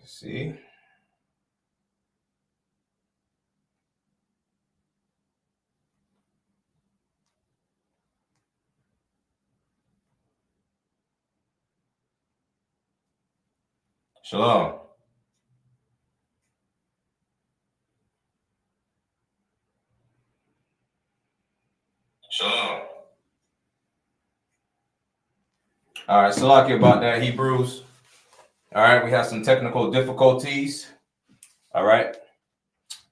See? Shalom. Shalom. All right, Salaki about that, Hebrews. All right, we have some technical difficulties. All right.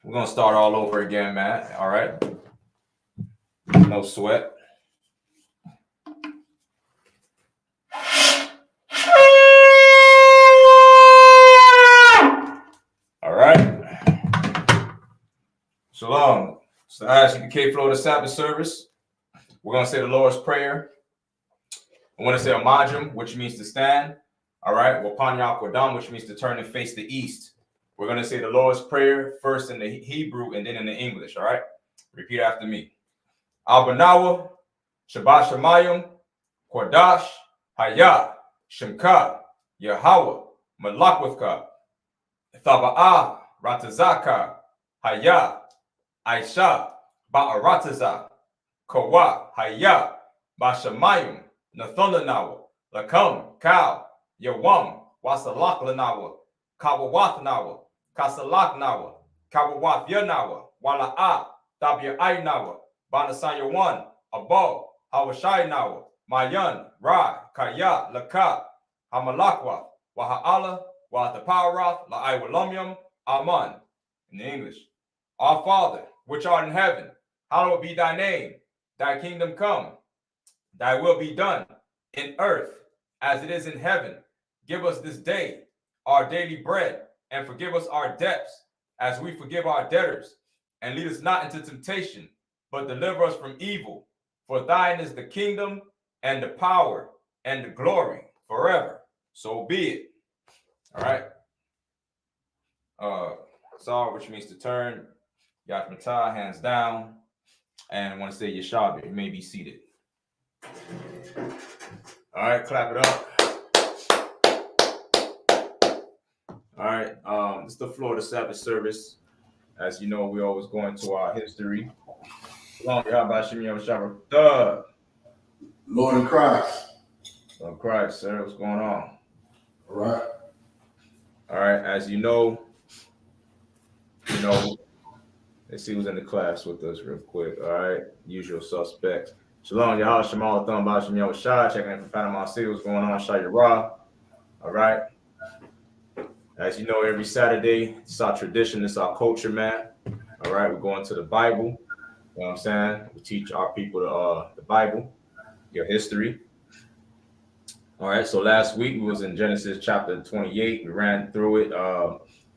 We're going to start all over again, man. All right. No sweat. All right. Shalom. It's the I.S.U.P.K Florida Sabbath service. We're going to say the Lord's Prayer. I want to say a Majum, which means to stand. All right. Wapanya Kodam, which means to turn and face the east. We're going to say the Lord's Prayer first in the Hebrew and then in the English. All right. Repeat after me. Albanawa, Shabbat Shemayim, Kodash, Hayah, Shemka, Yahweh, Malakwithka, Thaba'ah, Ratazaka, Hayah, I.S.U.P.K, Ba'arataza, Kawa, Hayah, Bashamayim, Nathulanawa, Lakam, Kal, Yawam, Wasalaklanawa, Kawawathnawa, Kasalaknawa, Kawawathyanawa, Wala'a, Tabi'ainawa, Banasayawan, Abo, Hawashainawa, Mayan, Ra, Kaya, Laka, Hamalakwa, Waha'ala, Wathaparath, La'aiwalumium, Aman. In the English. Our Father, which art in heaven, hallowed be thy name. Thy kingdom come. Thy will be done in earth as it is in heaven. Give us this day our daily bread, and forgive us our debts as we forgive our debtors. And lead us not into temptation, but deliver us from evil. For thine is the kingdom and the power and the glory forever. So be it. All right. Sar, which means to turn. Yatmatah, hands down. And I want to say Yeshabi. You may be seated. All right, clap it up. All right, this is the Florida Sabbath service. As you know, we always go into our history. Lord in Christ. Lord Christ, sir. What's going on? All right. All right, as you know, let's see who's in the class with us real quick. All right, usual suspects. Shalom, Yahweh, Shemal, Thumb, Bashim, Yahweh, Shah, checking in from Panama City. What's going on? Shah Ra. All right. As you know, every Saturday, it's our tradition, it's our culture, man. All right, we're going to the Bible. You know what I'm saying? We teach our people the Bible, your history. All right, so last week we was in Genesis chapter 28. We ran through it.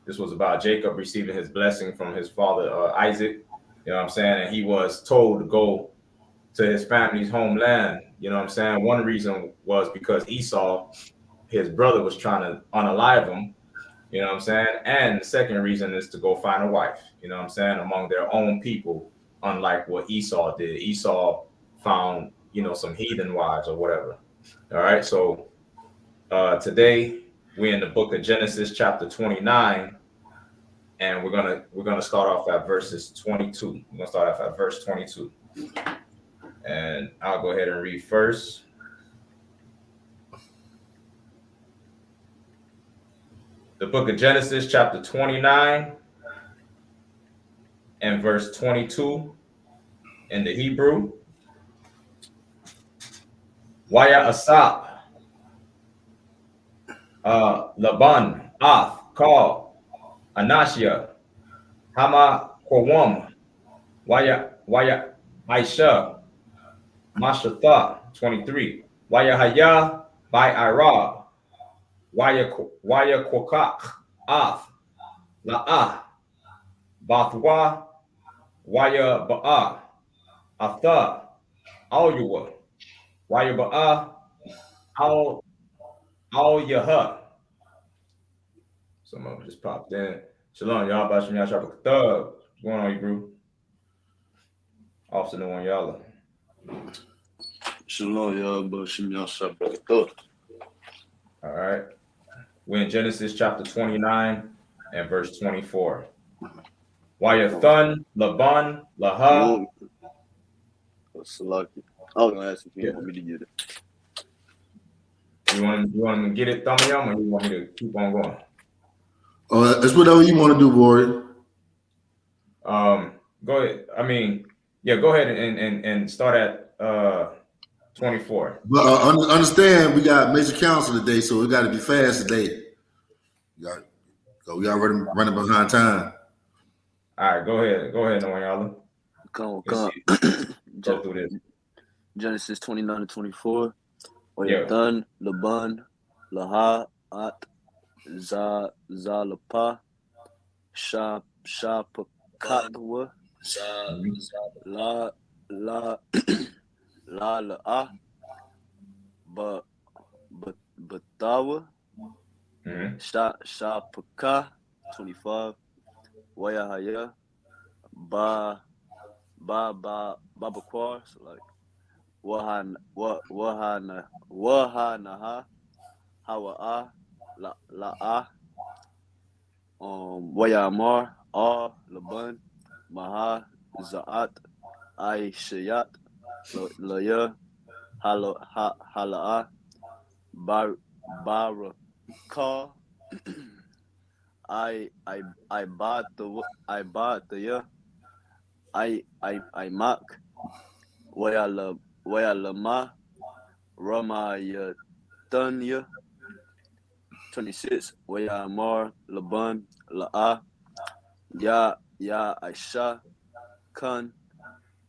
This was about Jacob receiving his blessing from his father Isaac. You know what I'm saying? And he was told to go to his family's homeland. You know what I'm saying? One reason was because Esau, his brother, was trying to unalive him. You know what I'm saying? And the second reason is to go find a wife, you know what I'm saying, among their own people, unlike what Esau did. Esau found, some heathen wives or whatever. All right, so today we're in the book of Genesis chapter 29, and we're gonna start off at verses 22. We're gonna start off at verse 22. And I'll go ahead and read first. The book of Genesis, chapter 29, and verse 22 in the Hebrew. YAHANNA, Laban, Ath, Kal, Anashia, Hama, Kwam, Aisha, Mashatha, 23. Wayahaya, by Ira, Kwakak, Ath, La'ah, Bathwa, Ba'a, Atha, Alyua, Ba'a, Al-Yaha. Some of them just popped in. Shalom, y'all. Bashim Yashab Thug. What's going on, Hebrew? Officer, no one, y'all. Shalom, y'all. Bashim Yashab Thug. All right. We're in Genesis chapter 29 and verse 24. YAHANNA, Laban, Laha. Salaki. I was gonna ask if you want me to get it. You want to get it, Thumbnail, or you want me to keep on going? Oh, it's whatever you want to do, Warrior. Go ahead. I mean, yeah, go ahead and start at 24. But understand, we got major council today, so we got to be fast today. We got running behind time. All right, go ahead, Noyala. Come. Go through this. Genesis 29 and 24. Yeah. Oyatan, Laban, Laha, At, Zalapa, Shapakatwa, La La'a, Batawa, Shapaka, 25, Wayahaya, Babaquar, so like Wahanaha, Hawa'a, La'a, Wayamar, Laban, Maha, Za'at, Aishayat, Laya, Hala'a, Barakah, I.M.A.K, Wayalama, Ramayatanya, 26, Wayamar, Laban, La'a, Aisha, Kan,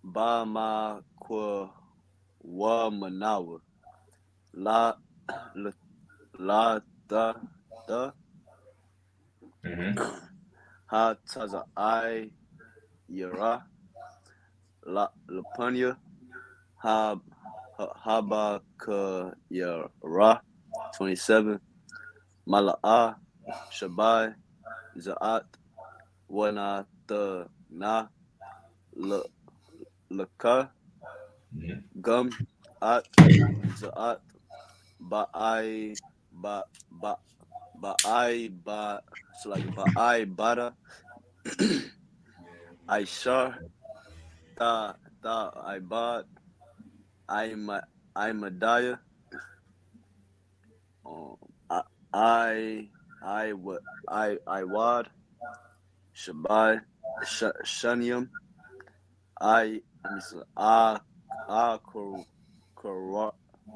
Bama Kwa Manawa, La Da Ha Taza I Yara, La Lapanya, Habaka Yara, 27, Mala'a, Shabai, Za'at, Wanata Na, Laka, Gum, At, Za'at, Ba'ai, so like Ba'ai, Bada, Aishar, Ta, Ibad, Imadaya, Iwad, Shabai, Shanium,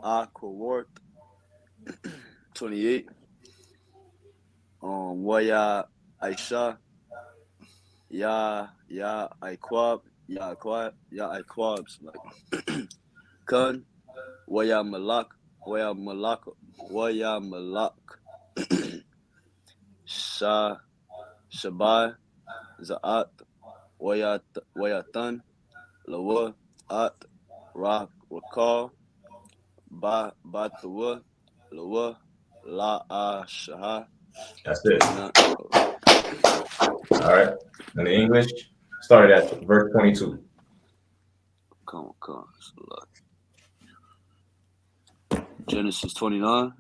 Akawart, 28, Waya Aisha, Iquab, like Kun, Waya Malak, Shabai, Za'at, Wayatan, Lawa, At, Rakal, Batawa, Lawa, La'ashaha. That's it. All right. In the English, started at verse 22. Come. Genesis 29.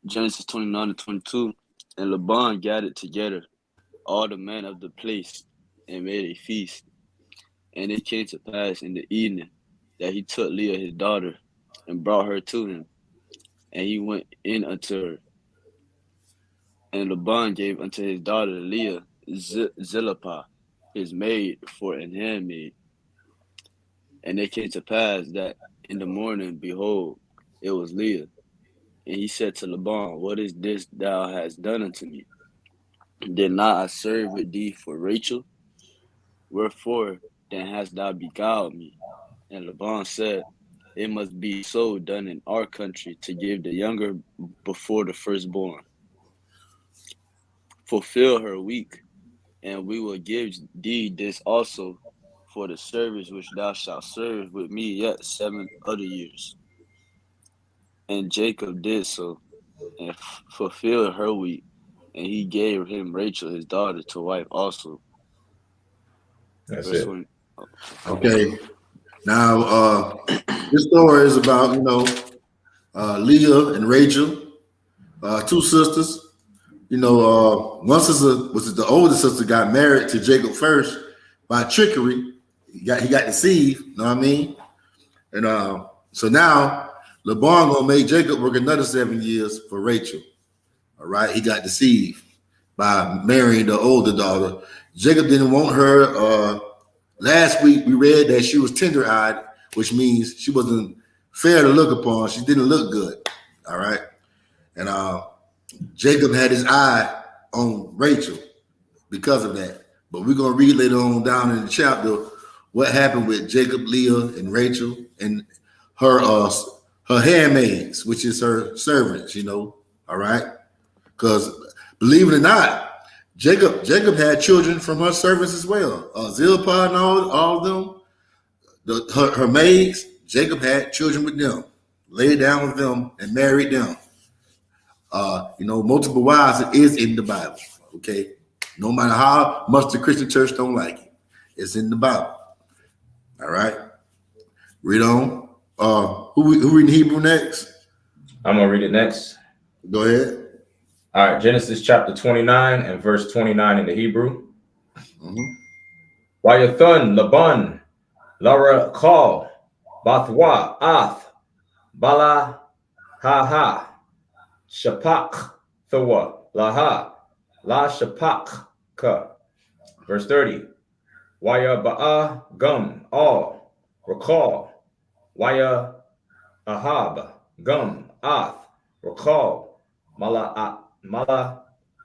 Genesis 29 and 22. And Laban gathered together all the men of the place and made a feast. And it came to pass in the evening that he took Leah his daughter and brought her to him. And he went in unto her. And Laban gave unto his daughter Leah Zilpah, his maid, for an handmaid. And it came to pass that in the morning, behold, it was Leah. And he said to Laban, what is this thou hast done unto me? Did not I serve with thee for Rachel? Wherefore then hast thou beguiled me? And Laban said, it must be so done in our country to give the younger before the firstborn. Fulfill her week, and we will give thee this also for the service which thou shalt serve with me yet 7 other years. And Jacob did so, and fulfilled her week, and he gave him Rachel his daughter to wife also. That's it. Okay. Now, this story is about, Leah and Rachel. two sisters. You know, one sister was the older sister got married to Jacob first by trickery. He got deceived. You know what I mean? And so now Laban gonna make Jacob work another 7 years for Rachel. All right, he got deceived by marrying the older daughter. Jacob didn't want her. Last week we read that she was tender-eyed, which means she wasn't fair to look upon. She didn't look good. All right, and Jacob had his eye on Rachel because of that. But we're gonna read later on down in the chapter what happened with Jacob, Leah, and Rachel, and her handmaids, which is her servants. You know, all right, because believe it or not, Jacob had children from her servants as well. Zilpah and all of them, her maids. Jacob had children with them, laid down with them, and married them. You know, multiple wives is in the Bible. Okay, no matter how much the Christian church don't like it, it's in the Bible. All right, read on. Who reading Hebrew next? I'm gonna read it next. Go ahead. All right, Genesis chapter 29 and verse 29 in the Hebrew. Wayathun Laban Lara Kal Bathwa Ath Bala Ha Shapak Thawa Laha La Shapak Ka. Verse 30. Waya Ba'a Gum All Recall Waya Ahab Gum Ath Recall Mala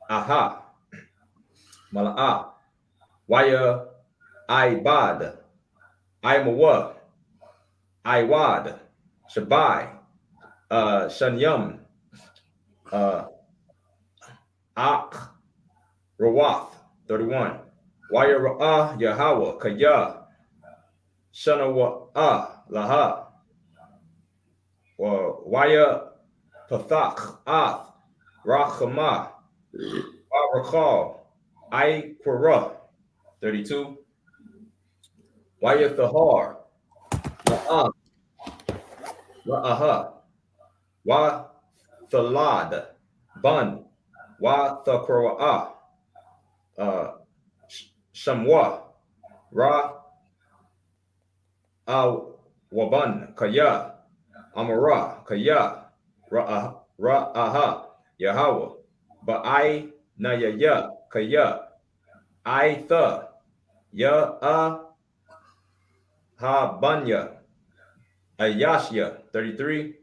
Aha Mala'ah Waya Ibad Imawa Iwad Shabai Shanyam Ak Rawath 31 Waya Ra'ah Yahweh Kaya Shanawa Laha Waya Pathach Ath Rachama Rakal Iqra 32 Waya Thahar La'ah La'aha Wa Thalad Bun Wa Thakroa Shamwa Ra Waban Kaya Amara Kaya Ra'aha Yahweh Ba'ai Nayaya Kaya Aitha Ya Habanya Ayashya 33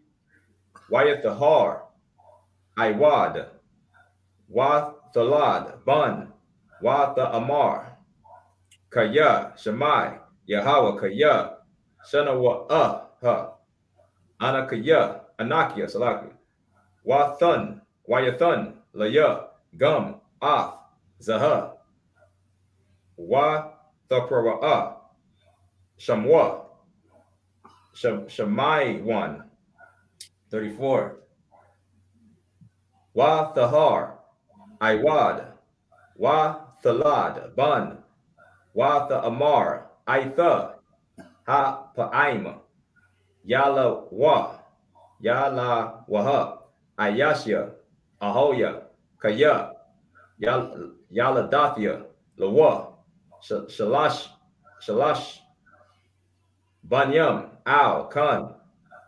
Wayathahar Iwad Wa Thalad Bun Wa Amar Kaya Shemai Yahweh Kaya Shanawa Ha Anakaya Anakia Salaki Wathun Wayathun Laya Gum Ath Zaha Wa Thakra Shamwa Shemai 1 34 Wa Thahar Iwad Wa Thalad Bun Wa Amar Aitha Ha Pa'aima Yala Waha Ayashya Ahoya Kaya Yaladathia Lawa Shalash Banyam Al Khan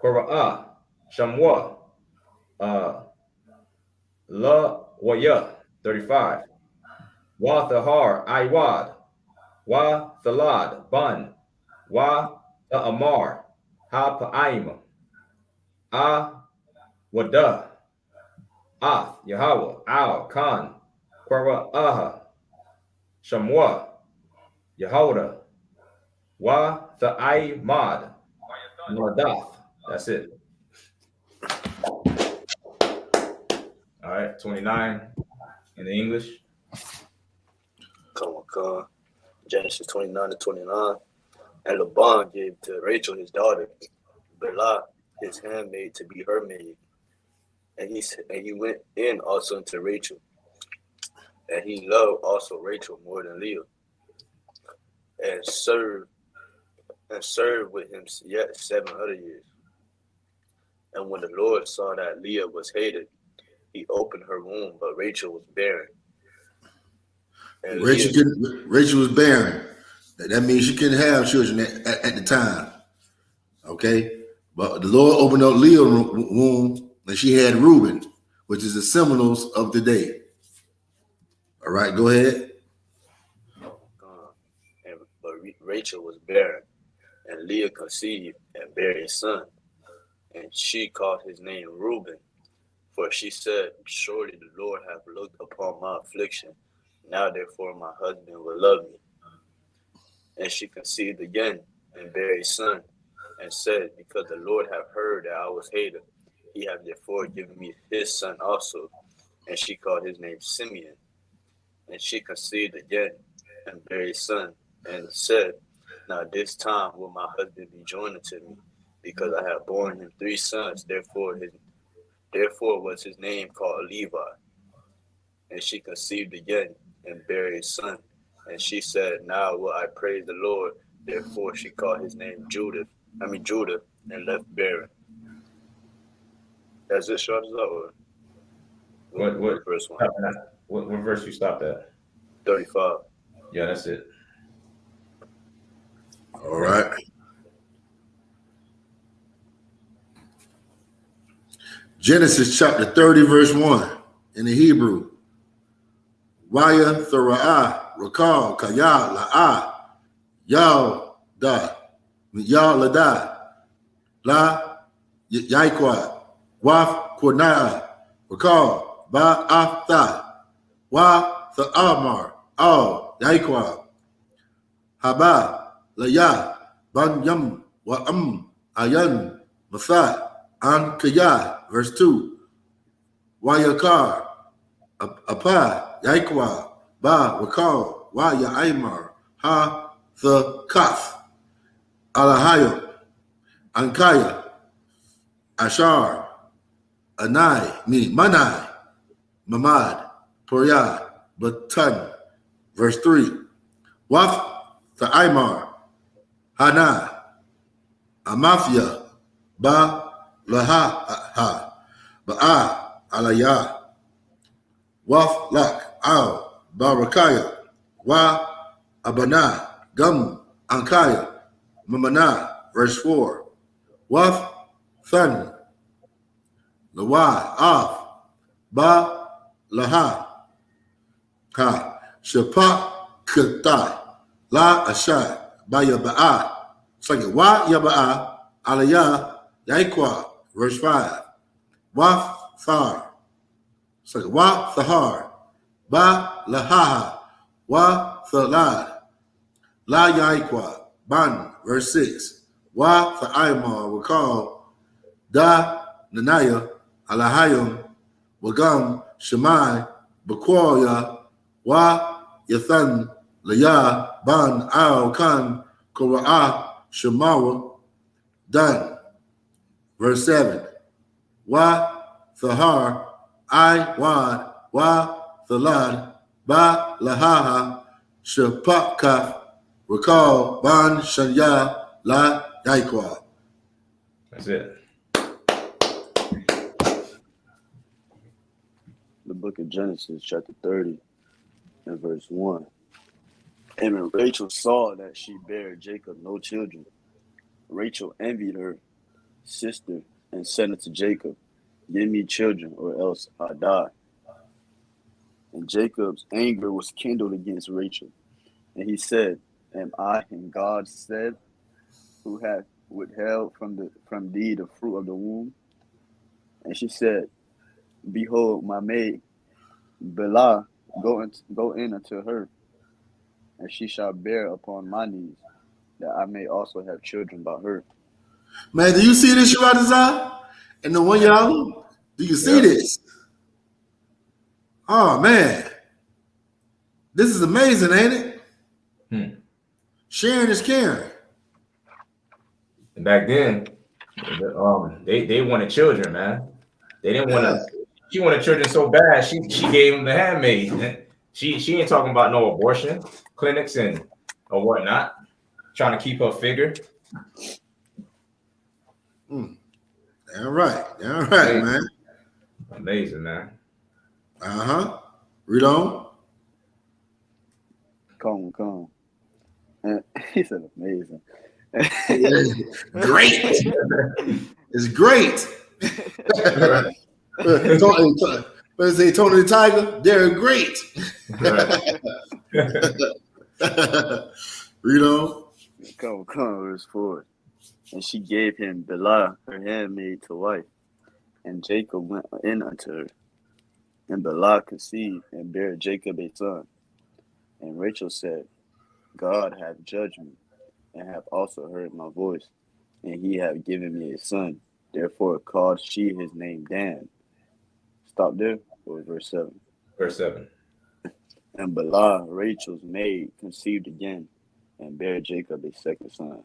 Kora'ah Shamwa La Waya 35 Wa Thahar Iwad Wa Thalad Bun Wa Amar Ha Pa'aim Wada Ath Yahweh Al Khan Kora'ah Shamwa Yehoda Wa Tha'imad Madath. That's it. All right, 29 in the English. Come on. Genesis 29 to 29. And Laban gave to Rachel his daughter, Bilhah his handmaid, to be her maid. And he went in also unto Rachel. And he loved also Rachel more than Leah, and served with him yet 700 years. And when the Lord saw that Leah was hated, he opened her womb, but Rachel was barren. And Rachel was barren. That means she couldn't have children at the time. Okay, but the Lord opened up Leah's womb, and she had Reuben, which is the symbols of the day. All right, go ahead. But Rachel was barren, and Leah conceived and bare a son, and she called his name Reuben, for she said, "Surely the Lord hath looked upon my affliction. Now therefore my husband will love me." And she conceived again and bare a son, and said, "Because the Lord hath heard that I was hated, he hath therefore given me his son also." And she called his name Simeon. And she conceived again and bare a son, and said, "Now this time will my husband be joined unto me, because I have borne him 3 sons. Therefore was his name called Levi." And she conceived again and bare a son, and she said, "Now will I praise the Lord." Therefore she called his name Judah, and left barren. That's it, Shawty? What verse 1? What verse you stopped at? 35. Yeah, that's it. All right. Genesis chapter 30, verse 1 in the Hebrew. Waya Thora'ah, Rakal, Kaya, La'ah, Yal Da, Yal Lada, La Yaikwa, Waf Quanaa, Rakal, Ba'aftha, Wa Tha'amar, Al Yaikwa, Haba, Laya, Ban Yam, Wa Ayan, Mathat, An Kaya, verse 2. Wayakar, Apa, Yaikwa, Ba, Wakal, Wa Yaimar, Ha, the Kaf, Alahayo, Ankaya, Ashar, Anai, Manai, Mamad, Poryah, Batan, verse 3. Waf, the Aimar, Hana, Amafia, Ba, Laha, Ba'a, Alaya, Waf, Lak, Al, Barakaya, Wa, Abana, Gum, Ankaya, Mamana, verse 4. Waf, Than, Lawa, Af, Ba, Laha, Ha, Shapak, Katai, La, Ashai, Ba, Yaba'a, second, Wa, Yaba'a, Alaya, Yaikwa, verse 5. Waf, Thar, second, Wa, Thahar, Ba, Lahaha, Wa, Thalad, La Yaikwa, Ban, verse 6. Wa Tha'imar, Wakal, Da Nanaya, Alahayim, Wagam, Shemai, Bakwaya, Wa Yathan, Laya, Ban, Al Khan, Kora'ah, Shemawa, Dan, verse 7. Wa Thahar, I Wad, Wa Thalad, Ba Lahaha, Shapakaf, Recall, Ban Shanya, La Yaikwa. That's it. The book of Genesis, chapter 30, and verse 1. And when Rachel saw that she bare Jacob no children, Rachel envied her sister and said unto Jacob, "Give me children, or else I die." And Jacob's anger was kindled against Rachel. And he said, "Am I in God's stead, who hath withheld from thee the fruit of the womb?" And she said, "Behold, my maid Bilhah, go in unto her, and she shall bear upon my knees, that I may also have children by her." Man, do you see this, Sharadazar? And the one y'all, do you see this? Oh, man. This is amazing, ain't it? Sharing is caring. And back then, they wanted children, man. They didn't want to. She wanted children so bad. She gave them the handmaid. She ain't talking about no abortion clinics or whatnot. Trying to keep her figure. Damn right, man. Amazing, man. Read on. Come. And he said amazing. Great. It's great. But say Tony the Tiger, they're great. Read on. Come, verse 4. And she gave him Bilhah, her handmaid, to wife. And Jacob went in unto her. And Bilhah conceived and bare Jacob a son. And Rachel said, God hath judged me, and hath also heard my voice, and he hath given me a son. Therefore called she his name Dan. Stop there, or verse 7. Verse 7. And Bilhah, Rachel's maid, conceived again, and bare Jacob a second son.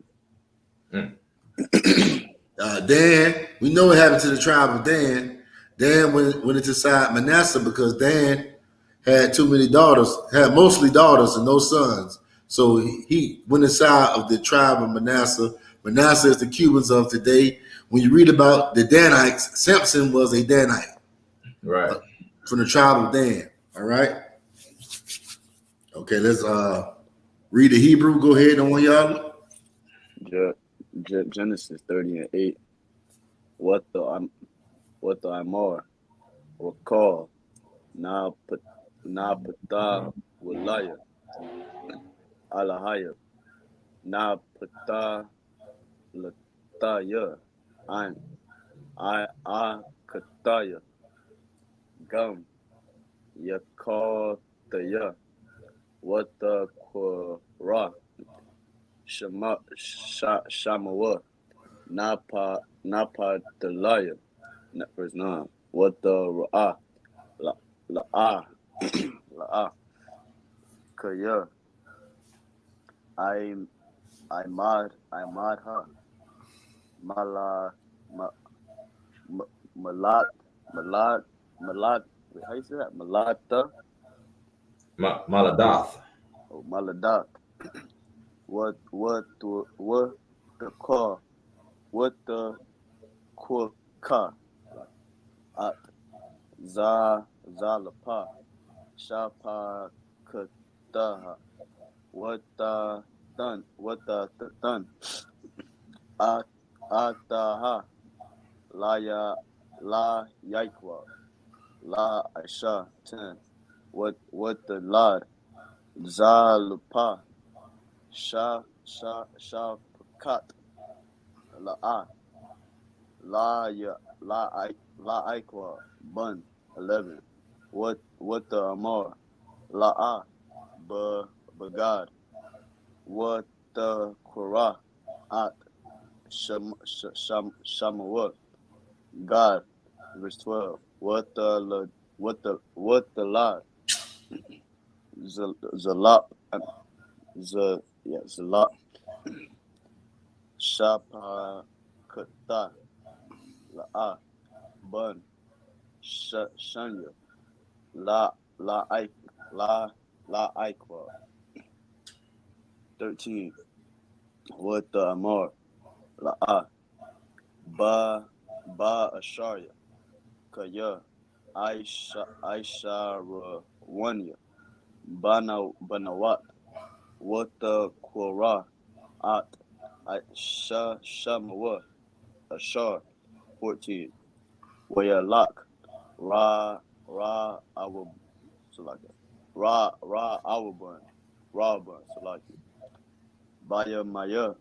Dan, we know what happened to the tribe of Dan. Dan went into side Manasseh because Dan had too many daughters, had mostly daughters and no sons. So he went inside of the tribe of Manasseh. Manasseh is the Cubans of today. When you read about the Danites, Samson was a Danite. Right. From the tribe of Dan. All right. Okay, let's read the Hebrew. Go ahead on y'all. Genesis 30:8. What the Amor will call na pata walaya alahaya na pata lataya I kataya gum yakataya what the quara shamawa napa dalaya verse 9 what the ra'a la'a kaya I mad ha malat how you say that malata Maladath. oh maladat what the car what the ka at zalapa shapa kataha what the done ataha la yaikwa la aisha 10 what the lad zalapa pakat la aikwa bun 11 what the amar la bagad what the Korah at Shamawa God verse 12 what the lot Zalap Zalap Shapa Kata La Bun Shanya La Aikwa 13 what the Amar La Ba Asharya Kaya Aisha Wanya Banawat what the Korah at Shamawa Ashar 14 Wayalak Ra our Salaka Ra our bun Salaki Baya Maya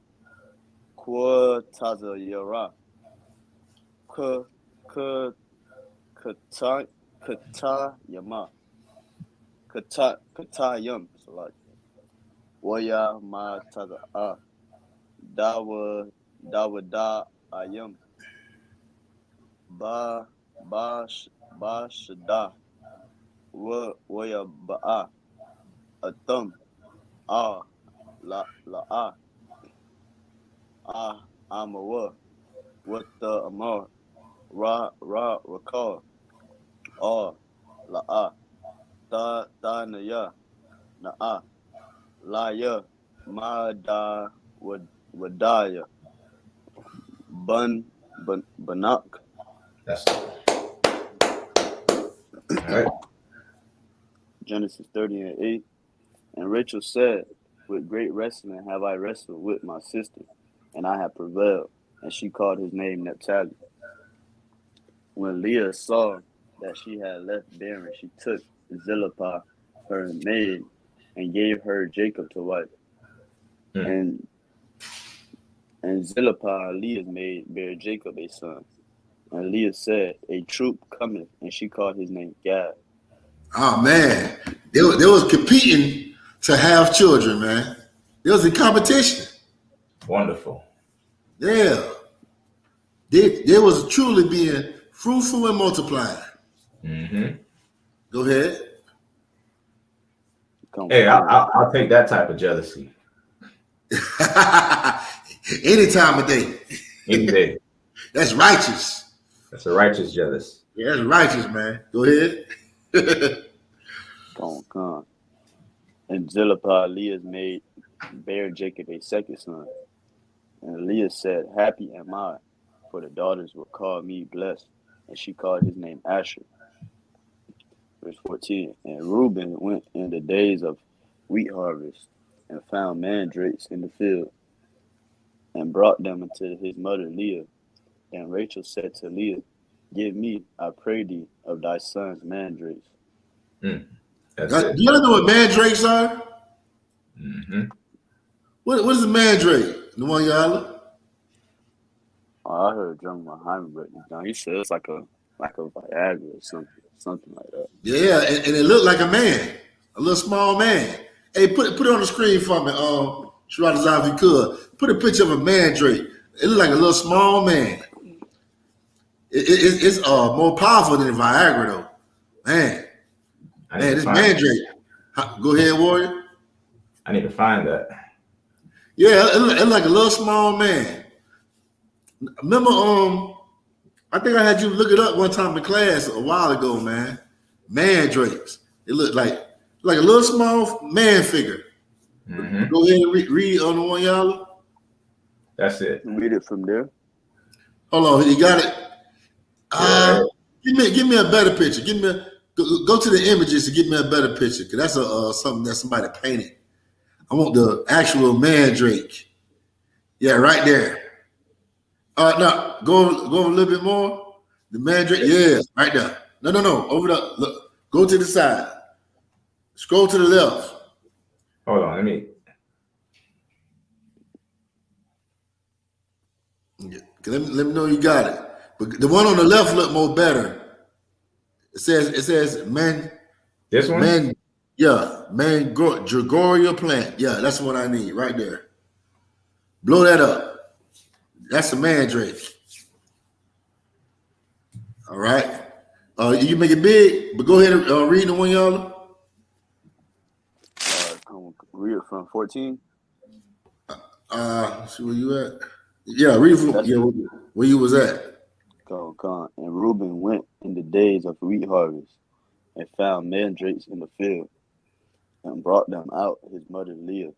Kwa Taza Yara Kata Yama Kata Yam Salaki Waya Ma Taza Dawa Da Ayam Ba Shada Waya Ba'a Atum La Amawa what the Amar Rakal La Ta Naya Na Laya Mada Wadaya Banak. That's all right. Genesis 30:8. And Rachel said, with great wrestling have I wrestled with my sister, and I have prevailed. And she called his name Naphtali. When Leah saw that she had left barren, she took Zilpah, her maid, and gave her Jacob to wife. And Zilpah, Leah's maid, bare Jacob a son. And Leah said, a troop cometh, and she called his name Gad. Oh man, they was competing to have children, man. They was in competition. Wonderful. Yeah. They was truly being fruitful and multiplying. Go ahead. Hey, I'll take that type of jealousy. Any time of day. Any day. That's righteous. That's a righteous jealous. Yeah, that's righteous, man. Go ahead. Come. And Zilpah, Leah's maid, bare Jacob a second son. And Leah said, happy am I, for the daughters will call me blessed. And she called his name Asher. Verse 14. And Reuben went in the days of wheat harvest, and found mandrakes in the field, and brought them unto his mother Leah. And Rachel said to Leah, give me, I pray thee, of thy son's mandrakes. Do y'all know what mandrakes are? What is a mandrake? The one y'all? Oh, I heard John Muhammad break this down. He said it's like a Viagra or something like that. Yeah, and it looked like a man, a little small man. Hey, put it on the screen for me, Shradazar, if you could. Put a picture of a mandrake. It looked like a little small man. It's more powerful than Viagra, though. Man, this mandrake. Go ahead, Warrior. I need to find that. Yeah, it looked like a little small man. Remember, I think I had you look it up one time in class a while ago, man. Mandrakes. It looked like a little small man figure. Go ahead and read on the one, y'all. That's it. Read it from there. Hold on, you got it. Give me a better picture. Go to the images and give me a better picture, because that's something that somebody painted. I want the actual mandrake. Yeah, right there. No, go a little bit more. The mandrake, yeah, right there. No, over the look. Go to the side. Scroll to the left. Hold on, let me know you got it. But the one on the left look more better. It says man. This one? Mandragoria plant. Yeah, that's what I need right there. Blow that up. That's a mandrake. All right. You can make it big, but go ahead and read the one, y'all. Read it from 14. See where you at. Yeah, read from where you was at. Come. And Reuben went in the days of wheat harvest, and found mandrakes in the field, and brought them out his mother Leah.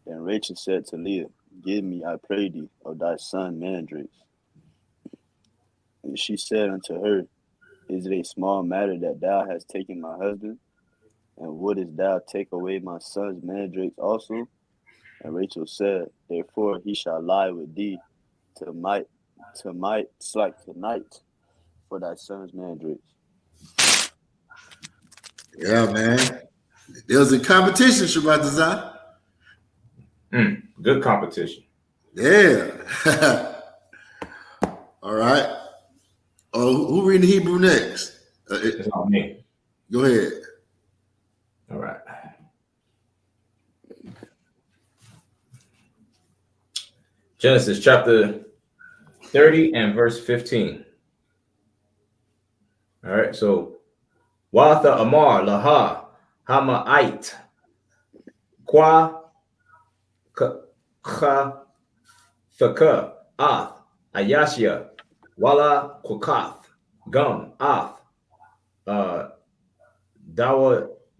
Then Rachel said to Leah, give me, I pray thee, of thy son mandrakes. And she said unto her, is it a small matter that thou hast taken my husband? And wouldest thou take away my son's mandrakes also? And Rachel said, therefore he shall lie with thee tonight for thy son's mandrakes. Yeah, man. There was a competition, Shabbat. Good competition. Yeah. All right. Who reading the Hebrew next? It's not me. Go ahead. All right. Genesis chapter 30 and verse 15. All right. So, Watha Amar Laha Hama'ite Kwa Kha Thaka Ath Ayashya Wala Kukath Gum Ath Dawa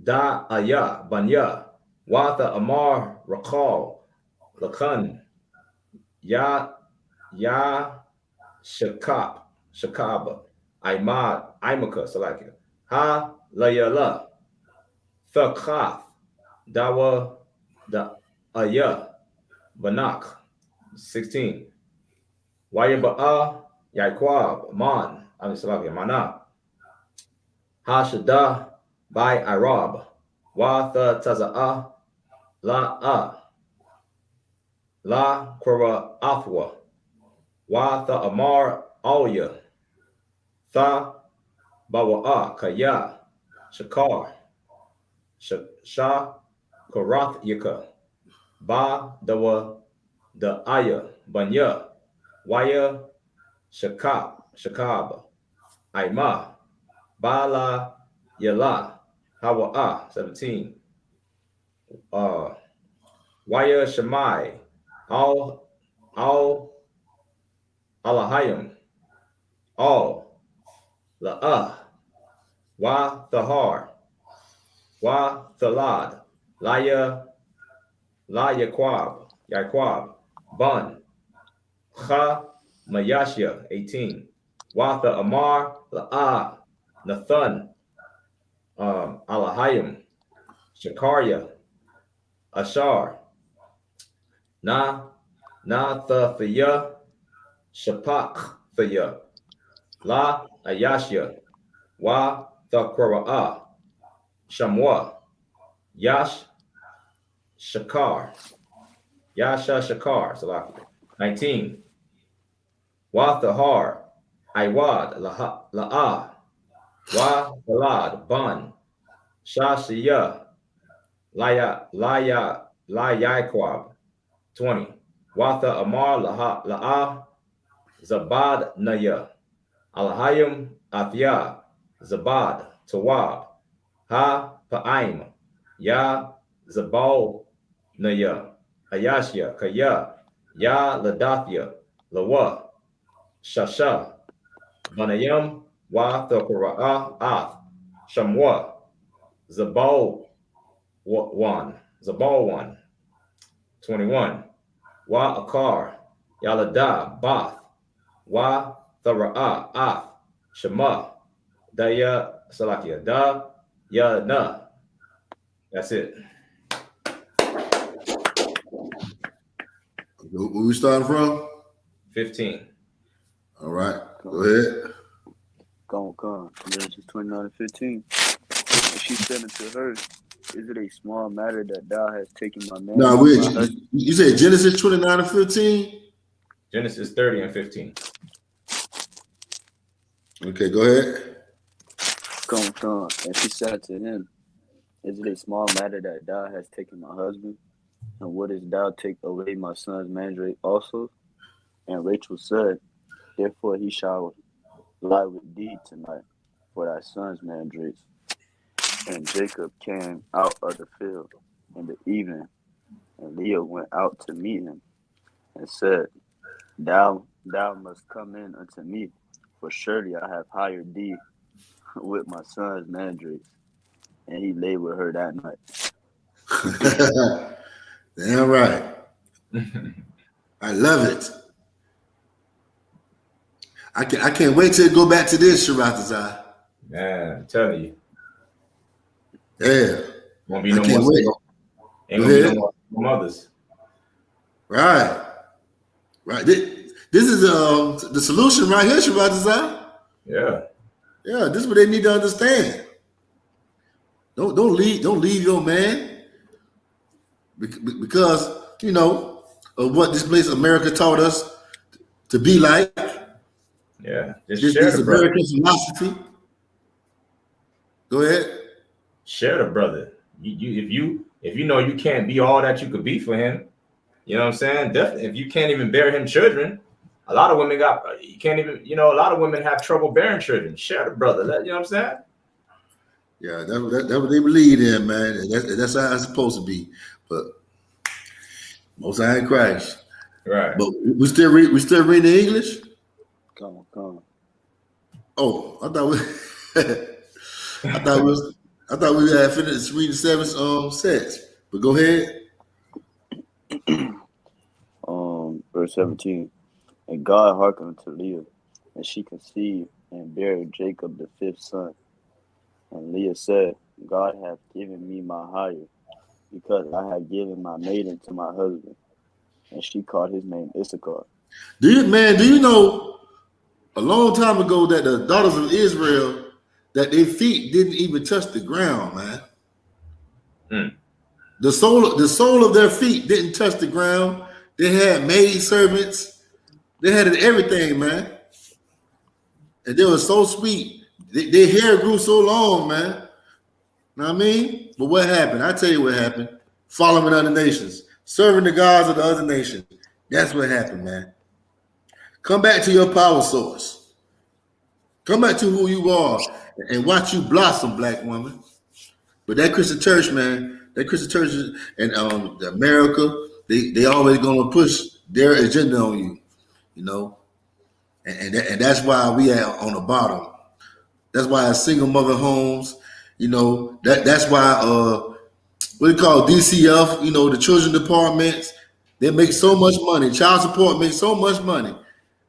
Da Aya Banya Watha Amar Rakal Lakan Ya Shakaba Imad Imaka Salakia Ha Layala Thakath, Dawa, the Aya, Banak, 16. Wayaba'a, Yaquab, Man, Mana, Hashada, by Arab, Wa the Taza'a, La Qura Athwa, Wa the Amar Alya, Tha Bawa'a, Kaya, Shakar, Shah, Karath Yaka, Ba Dawa, the Aya, Banya, Waya, Shakab, Aima, Bala, Yala, Hawa'a, 17. Waya Shemai, Alahayim, Al, La'ah, Wa Thahar, Wa Thalad, Yaquab, Bun, Cha Mayashia, 18. Watha Amar, La'ah, Nathan, Alahayim, Shakaria, Ashar, Thafaya, Shapak Thaya, La Ayashia, Wa Thakra'ah, Shamwa, Yash Shakar, Yasha Shakar, Salaki. 19. Wa Thahar, Iwad, La'ah, Wa Balad, Ban, Shashiya, Yaquab, 20. Watha Amar, La'ah, Zabad Naya, Alahayim Athya, Zabad, Tawab, Ha Pa'aim, Ya Zabal Naya, Ayashya, Kaya, Ya Ladathya, Lawa, Shasha, Banayam, Wa Thakura'a Ath, Shamwa, Zabal 1, 21. Wa Akar, Yalada, Bath, Wa Thara'a Ath, Shema, Daya Salakia, Da, Ya Na. That's it. Where we starting from? 15. All right. Go ahead. Come. Genesis 29:15. And she said unto her, is it a small matter that thou hast taken my man? Now, you said Genesis 29:15? Genesis 30 and 15. Okay, go ahead. Come. And she said to him, is it a small matter that thou hast taken my husband? And wouldest thou take away my son's mandrake also? And Rachel said, therefore he shall lie with thee tonight for thy son's mandrakes. And Jacob came out of the field in the evening, and Leah went out to meet him, and said, Thou must come in unto me, for surely I have hired thee with my son's mandrakes. And he lay with her that night. Damn right. I love it. I can't wait till go back to this, Sharatazai. Man, I'm telling you. Yeah. Won't be no more. Ain't gonna be no more mothers. Right. This is the solution right here, Sharatazai. Yeah. Yeah, this is what they need to understand. Don't leave your man because of what this place America taught us to be like. Yeah, this American philosophy. Go ahead. Share the brother. If you know you can't be all that you could be for him, you know what I'm saying? Definitely, if you can't even bear him children, a lot of women a lot of women have trouble bearing children. Share the brother. You know what I'm saying? Yeah, that's what they believe in, man. That's how it's supposed to be. But Most High in Christ. Right. But we still reading the English? Come. Oh, I thought we had finished reading 7 sets. But go ahead. Verse 17. And God hearkened to Leah, and she conceived and bare Jacob the 5th son. And Leah said, God hath given me my hire, because I have given my maiden to my husband, and she called his name Isupk. Do you know a long time ago that the daughters of Israel, that their feet didn't even touch the ground, man. Mm. The sole of their feet didn't touch the ground. They had maid servants. They had everything, man. And they were so sweet. Their hair grew so long, man. Know what I mean? But what happened? I tell you what happened. Following other nations, serving the gods of the other nations. That's what happened, man. Come back to your power source. Come back to who you are and watch you blossom, black woman. But that Christian church, man, that Christian church in America, they always gonna push their agenda on you, you know, and that's why we are on the bottom. That's why single mother homes, you know, that's why what they call DCF, you know, the children departments, they make so much money. Child support makes so much money.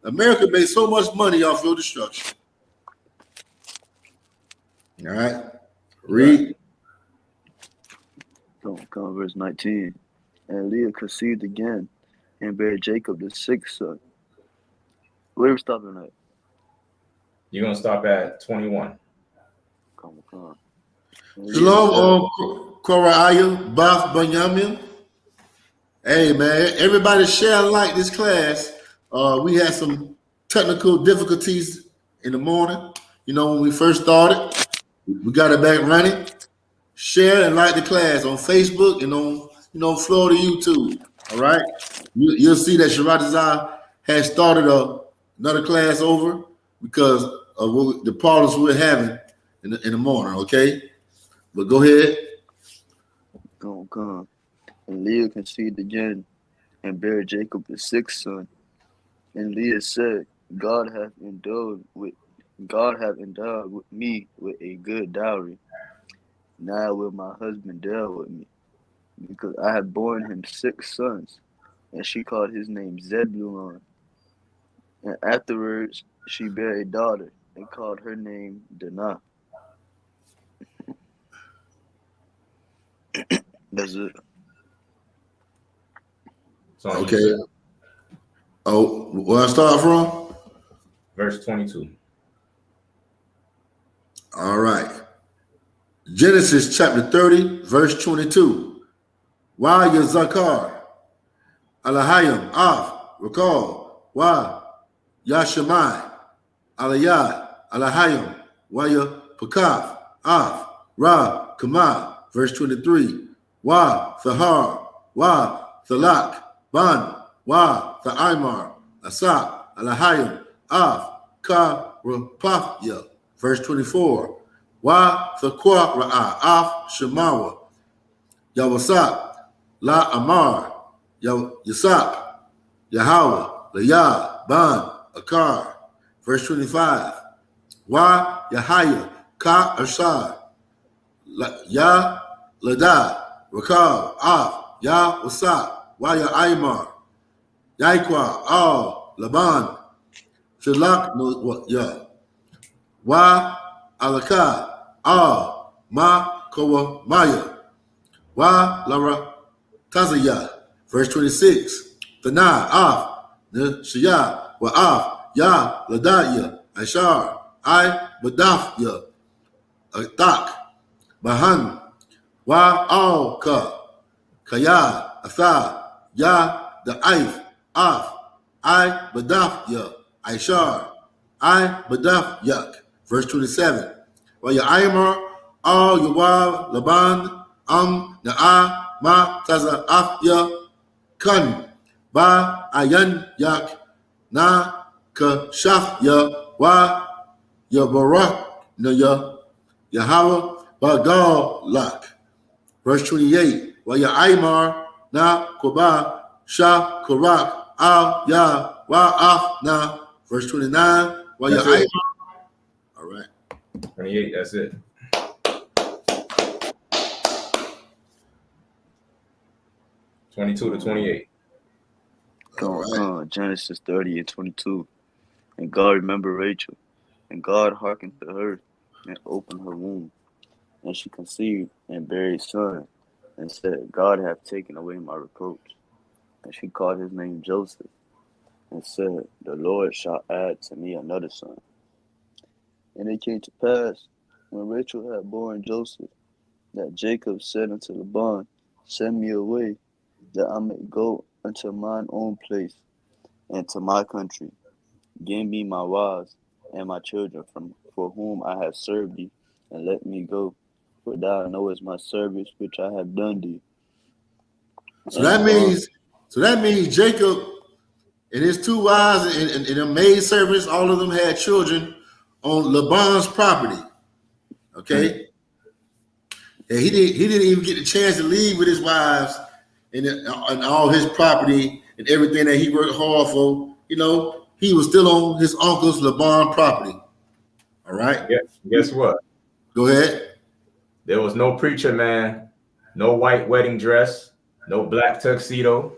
America makes so much money off your destruction. All right, read. Come verse 19. And Leah conceived again, and bare Jacob the sixth son. Where are we stopping at? You're gonna stop at 21. Come. Shalom, Koraya, Baf Banyamin. Hey, man, everybody share and like this class. We had some technical difficulties in the morning. You know, when we first started, we got it back running. Share and like the class on Facebook and on, you know, Florida YouTube. All right. You'll see that Sharatazar has started another class over because of the problems we're having in the morning. Okay. But go ahead. Come. And Leah conceived again, and bare Jacob the sixth son. And Leah said, God hath endowed me with a good dowry. Now will my husband dwell with me, because I have borne him 6 sons. And she called his name Zebulun. And afterwards she bare a daughter, and called her name Dinah. That's it. Okay. Oh, where I start from? Verse 22. All right. Genesis chapter 30, verse 22. Why Yazakar? Alahayim, Af, recall. Why Yashemai, Alayad, Alahayim, Waya Pakaf, Af, Ra, Kama, verse 23. Why Thahar, Why Thalak, Ban, Why Tha'imar, Asap, Alahayim, Af, Ka, Rapafya, verse 24. Why Thaqua Ra'ah, Af, Shemawa, Yawasap, La Amar, Yasap, Yahweh, Layah, Ban, Akar. Verse 25. Wa Yahaya, Ka Ashar, Ya Lada, Rakal, Af, Ya Wasap, Wa Ya Aymar, Yaikwa, Al, Laban, Shalak, no, Ya, Wa Alaka, Al, Ma Kowa Maya, Wa Lara Tazaya, verse 26. Tana, Af, Shia, Wa Af, Ya, Ladaya, Ashar, I, Badafya, Atak, Bahan, Wa Al Ka, Kaya, Atha, Ya, the Aif, Af, I, Badafya, Ashar, I, Badafyak, verse 27. Wa Ya Aymar, Al Yawab, Laban, Na'a, Ma, Taza, Afya, Kan, Ba, Ayan, Yak, Na, Ka, Shaf, Ya, Wa, Ya Barak, Na, Ya, Yahweh, Ba, Gal, Lak. Verse 28. Wa Ya Aymar, Na, Koba, Sha, Korak, Al, Ya, Wa, Af, Na. Verse 29. Wa Ya Aymar. All right. 28, that's it. (22 to 28). Come. Genesis 30 and 22. And God remembered Rachel, and God hearkened to her, and opened her womb. And she conceived and bare a son, and said, God hath taken away my reproach. And she called his name Joseph, and said, the Lord shall add to me another son. And it came to pass, when Rachel had borne Joseph, that Jacob said unto Laban, send me away, that I may go unto mine own place, and to my country. Give me my wives and my children, for whom I have served thee, and let me go, for thou knowest my service which I have done thee. So that means Jacob and his two wives and the maid servants, all of them had children on Laban's property. Okay, and he didn't even get the chance to leave with his wives and all his property and everything that he worked hard for. You know, he was still on his uncle's Laban property. All right. Yeah. Guess what? Go ahead. There was no preacher man, no white wedding dress, no black tuxedo,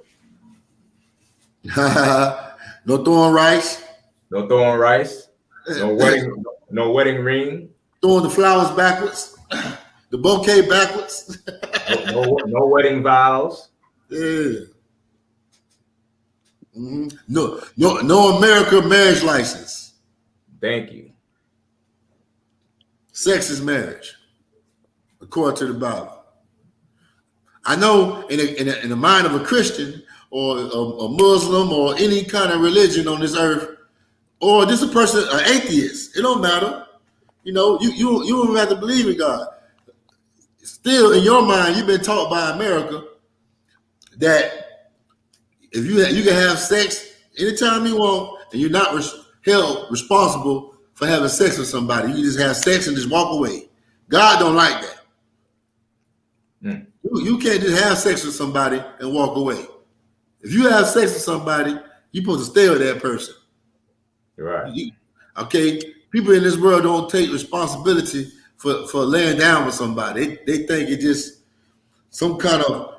No throwing rice. no throwing rice, no wedding ring, Throwing the flowers backwards, the bouquet backwards. no wedding vows. Yeah. Mm-hmm. No America marriage license. Thank you. Sex is marriage, according to the Bible. I know in the mind of a Christian or a Muslim or any kind of religion on this earth, or just a person, an atheist, it don't matter. You know, you don't have to believe in God. Still, in your mind, you've been taught by America that if you can have sex anytime you want, and you're not held responsible for having sex with somebody. You just have sex and just walk away. God don't like that. You can't just have sex with somebody and walk away. If you have sex with somebody, you're supposed to stay with that person. You're right. Okay? People in this world don't take responsibility for laying down with somebody. They think it's just some kind of,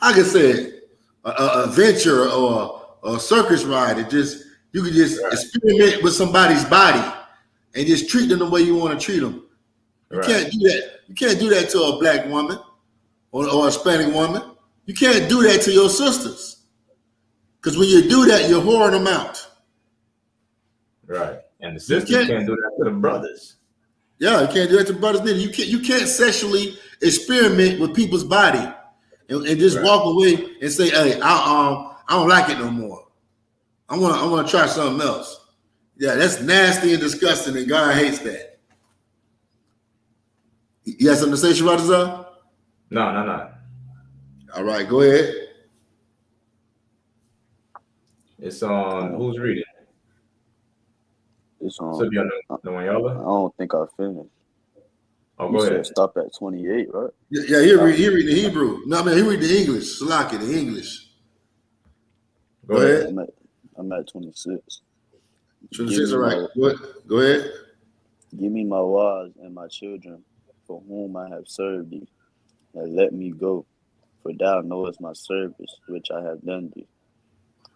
I can say it, a venture or a circus ride. You can just experiment with somebody's body and just treat them the way you want to treat them. You can't do that. You can't do that to a black woman or a Hispanic woman. You can't do that to your sisters. Because when you do that, you're whoring them out. Right. And the sisters can't do that to the brothers. Yeah, you can't do that to brothers. You can't sexually experiment with people's body and just walk away and say, hey, I don't like it no more. I want to try something else. Yeah, that's nasty and disgusting, and God hates that. You have something to say, Sharatazar? No. All right, go ahead. It's on. Who's reading? It's on. So the one y'all? I don't think I finished. Oh, go ahead. Stop at 28, right? Yeah, he read the Hebrew. No, I mean, he read the English. Salaki, the English. Go ahead. I'm at 26. 26, all right. Go ahead. Give me my wives and my children, for whom I have served thee, and let me go, for thou knowest my service which I have done thee.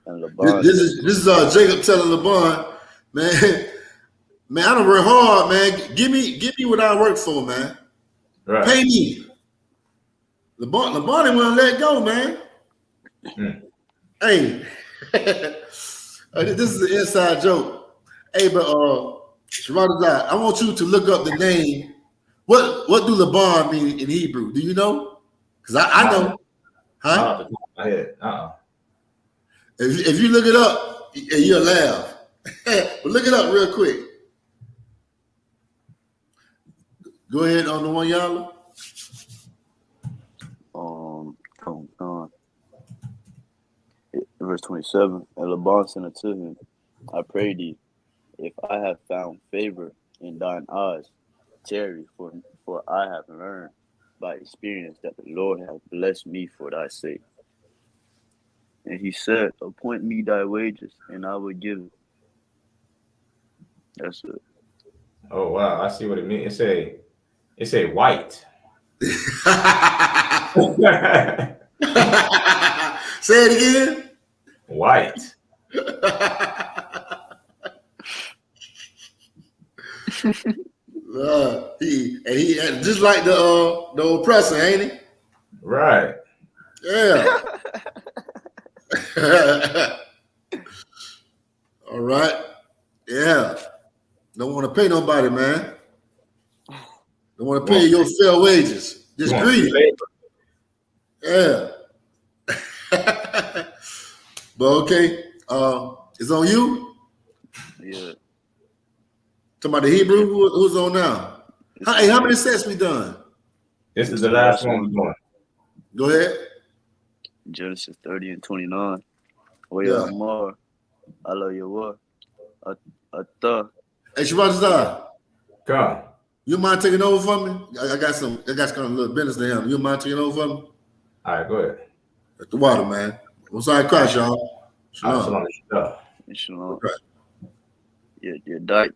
And Laban, this is Jacob telling Laban, man, I done work hard, man. Give me what I work for, man. Right. Pay me. Laban didn't want to let go, man. Hey, this is an inside joke. Hey, but Sharatazar, I want you to look up the name. What do Laban mean in Hebrew? Do you know? Because I know. Huh? If you look it up, you'll laugh. But look it up real quick. Go ahead on the one y'all. Verse 27. And Laban said unto him, I pray thee, if I have found favor in thine eyes, tarry, for I have learned by experience that the Lord hath blessed me for thy sake. And he said, appoint me thy wages, and I will give it. That's it. Oh wow, I see what it means. It say white. Say it again. White. He just like the oppressor, ain't he? Right. Yeah. All right. Yeah. Don't want to pay nobody, man. Don't want to pay your fair wages. Just greedy. Yeah. But okay. It's on you. Yeah. Talking about the Hebrew. Who's on now? Hey, how many sets we done? This is the last one we're doing. Go ahead. Genesis 30 and 29. Yeah. More. I love your word. Hey, Shabbat. Come. You mind taking over for me? I got kind of a little business to handle. You mind taking over for me? All right, go ahead. At the water, man. What's I crash, y'all? Shalom. Shalom. You died.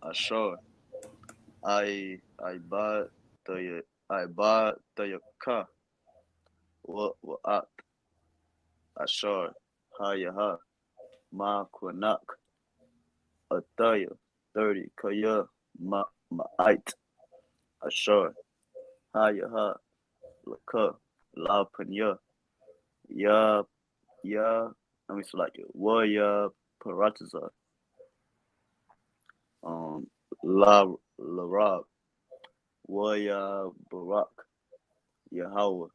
Ashore. I bought the car. What Ashore. Yaha. Ma Kwanak. Ataya. 30. Kaya. Ma'ait. Ashore. Yaha. Laka. La Panya. Ya. Let me select it. Ya Paratiza. La Rab. Ya Barak. Yahweh.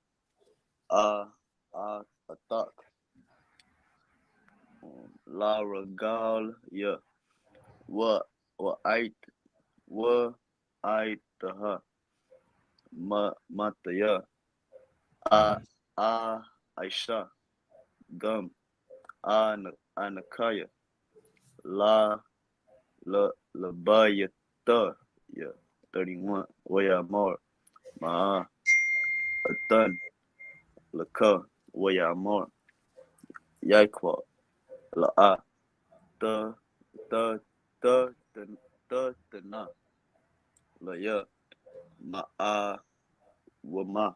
Atak. La Regal. Ya. Ait. Aitaha. Mataya. Aisha. Gum. Anakaya. La Bayata. Yeah. 31. Wayamor. Ma'a. Atan. Laka. Wayamor. Yakwa. La'a. Ta. Na. Laya. Ma'a. Wama.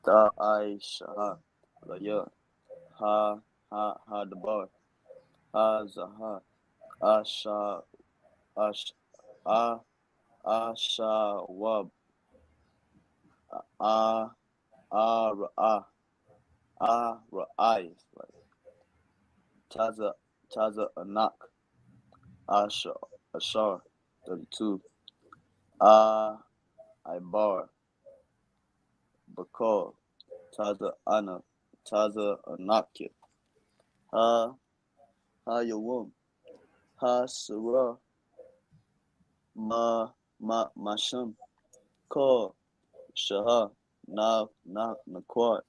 Ta Aisha. Laya. Ha the bar. Ha Zaha. Asha Wab. Ra'ai. Taza Anak. Ashar. 32. Ibar. Bakar. Taza Anakya. Ha Yawum. Ha Sarah. Masham. Ka Shaha. Nakwat.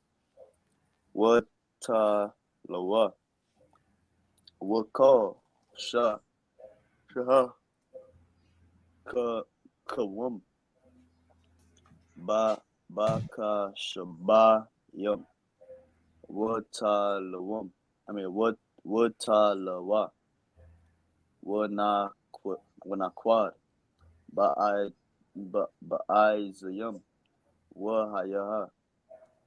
Wata Lawa. Waka Shaha. Kawum. Baka Shabayam. Wata Lawum. Wata Lawa. Wanakwad. Ba'izayam. Wahayaha.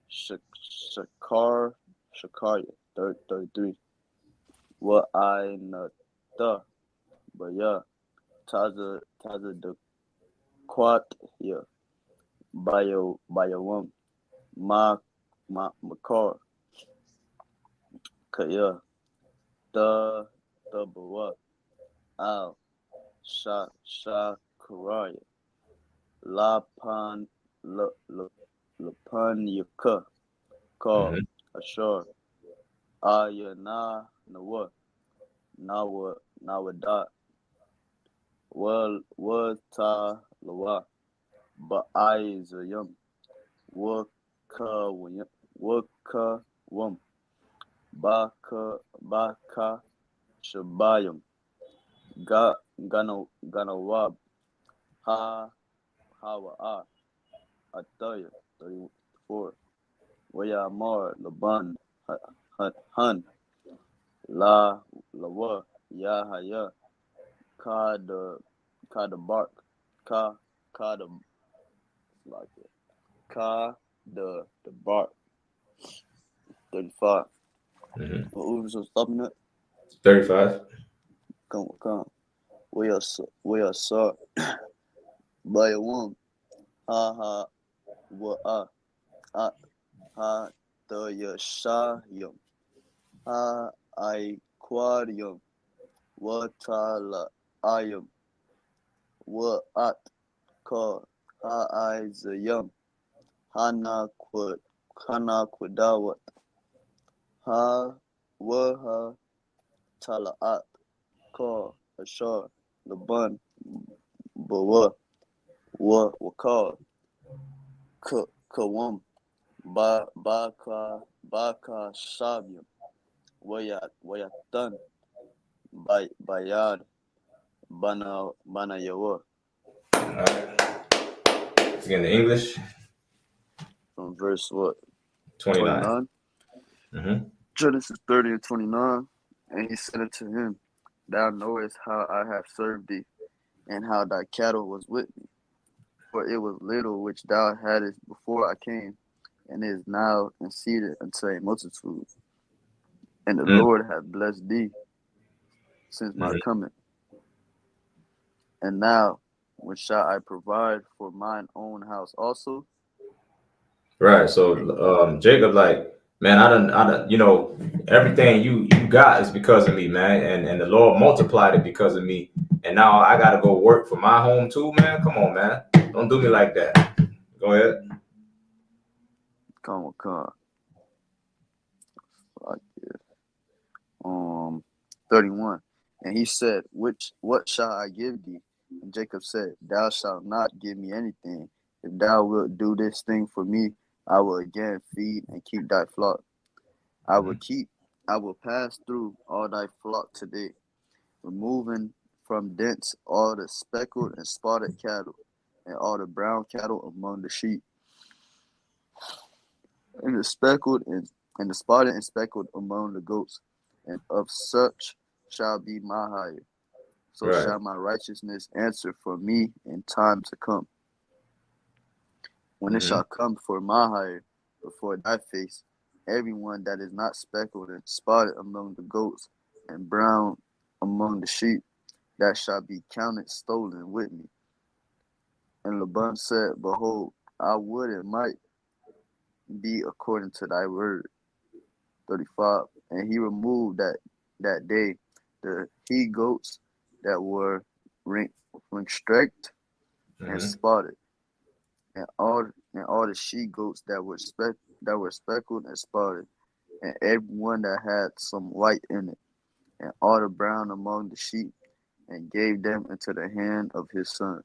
Shakarya. 33. Wa'inata. Baya. Taza the quat here. Bayawam. Makar. Kaya. The Bawa. Al. Shakaraya. Lapan Yaka. Ka. Ashar. Ayana Nawa. Nawadat. Wata Lawa. Ba'izayam. Wakawam. Baka Shabayam. Ganawab. Hawa. Ataya. 34. Wayamar. Laban. Han. Lawa. Yahaya. Ka the bark. Ka the like it. Ka the bark. 35. What was I stopping at? 35. Come. We are sorry. By a woman. Ha wa ha the yashayum. Ha I-Quarium. Wa tala ayum. Wa at ka ha I-Zayum. Hana Quadawat. Ha wa Talaat, Ka, Ashar, Laban, Bawa, Wakal, Kawam, Baka, Shabyam, Wayatan, Bayad, Bana Yawa. Again, the English. From verse what? 29. Mm-hmm. Genesis 30 and 29. And he said unto him, Thou knowest how I have served thee, and how thy cattle was with me. For it was little which thou hadst before I came, and is now exceeded unto a multitude. And the Lord hath blessed thee since my coming. And now, when shall I provide for mine own house also? Right. So Jacob, like, man, I don't, everything you got is because of me, man. And the Lord multiplied it because of me. And now I gotta go work for my home too, man. Come on, man. Don't do me like that. Go ahead. Come. Like this. 31. And he said, what shall I give thee? And Jacob said, Thou shalt not give me anything. If thou wilt do this thing for me, I will again feed and keep thy flock. I will pass through all thy flock today, removing from thence all the speckled and spotted cattle, and all the brown cattle among the sheep, and the speckled and the spotted and speckled among the goats, and of such shall be my hire. So shall my righteousness answer for me in time to come. When it shall come for my hire before thy face, everyone that is not speckled and spotted among the goats and brown among the sheep, that shall be counted stolen with me. And Laban said, Behold, I would it might be according to thy word. 35. And he removed that day the he goats that were ring-streaked and spotted, and all the she goats that were speckled and spotted, and every one that had some white in it, and all the brown among the sheep, and gave them into the hand of his sons.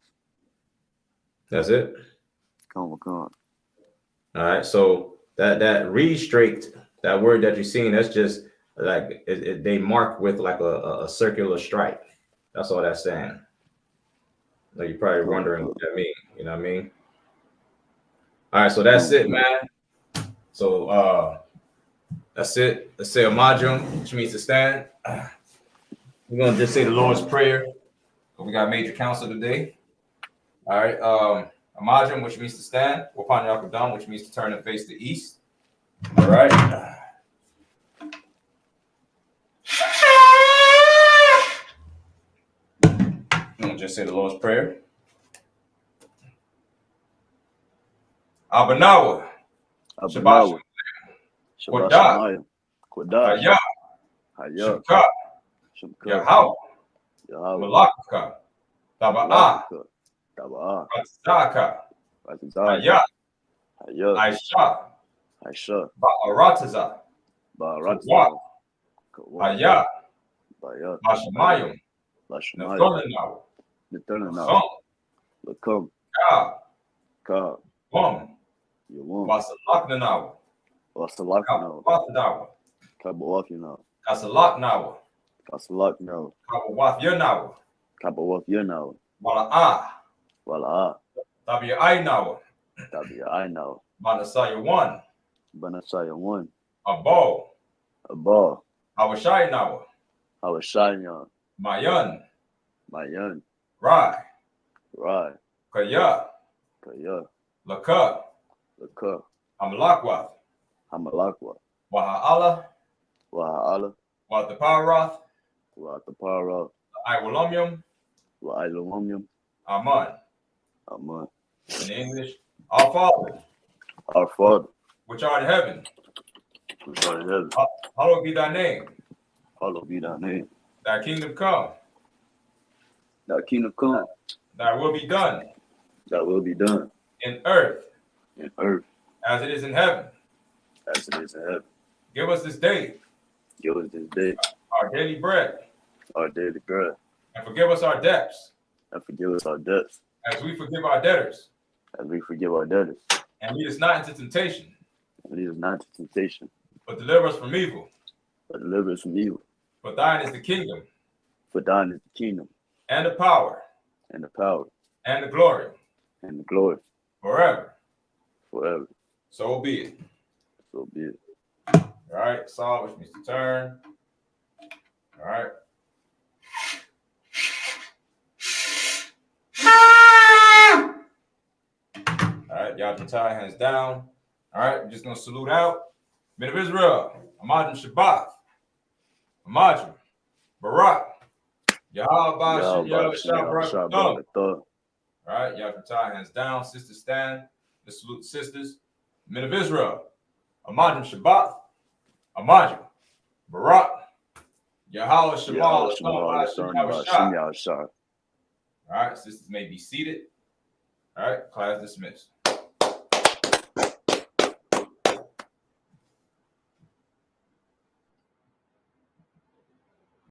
That's it. Come. All right. So that reed-streaked, that word that you're seeing, that's just like they mark with like a circular stripe. That's all that's saying. Like you're probably wondering what that means. You know what I mean? All right. So that's it, man. So that's it. Let's say a madrum, which means to stand. We're gonna just say the Lord's Prayer. We got major council today. All right. A madrum, which means to stand. Upon Yakadam, which means to turn and face the east. All right. I'm gonna just say the Lord's Prayer. Abanawa. Shabbat. Kodah. I.S.U.P.K. Yahweh. Malakka. Taba'a. Ratzaka. I.S.U.P.K. Ba'arataza. Kawah. Bashamayim. Nathalanawa. Lakum. Ka. Wasalaknanawa. Kabawafyanawa. Kasalaknawa. Kabawafyanawa. Wala'a. Tabi'ainawa. Manasaya 1. Abo. Awashainawa. Mayan. Rai. Kaya. Laka. Amalakwath. Waha'ala. Wathaparath. Iwalumyum. Amen. Amen. In English, our Father, Our Father, which art in heaven, which art in heaven, hallowed be thy name. hallowed be thy name. Thy kingdom come. Thy kingdom come. Thy will be done. Thy will be done. In earth. In earth. As it is in heaven. As it is in heaven. Give us this day. Give us this day. Our daily bread. Our daily bread. And forgive us our debts. And forgive us our debts. As we forgive our debtors. As we forgive our debtors. And lead us not into temptation. And lead us not into temptation. But deliver us from evil. But deliver us from evil. For thine is the kingdom. For thine is the kingdom. And the power. And the power. And the glory. And the glory. Forever. Forever. So be it. So be it. All right. Saw, which means to turn. All right. All right. Y'all can tie hands down. All right. We're just going to salute out. Men of Israel. Amajim Shabbat. Amajim. Barak. Yahweh. All right. Y'all can tie hands down. Sisters stand. Let's salute the sisters. Men of Israel. Amajim Shabbat. Amajim. Barak. Yahweh Shema. All right, sisters may be seated. All right, class dismissed.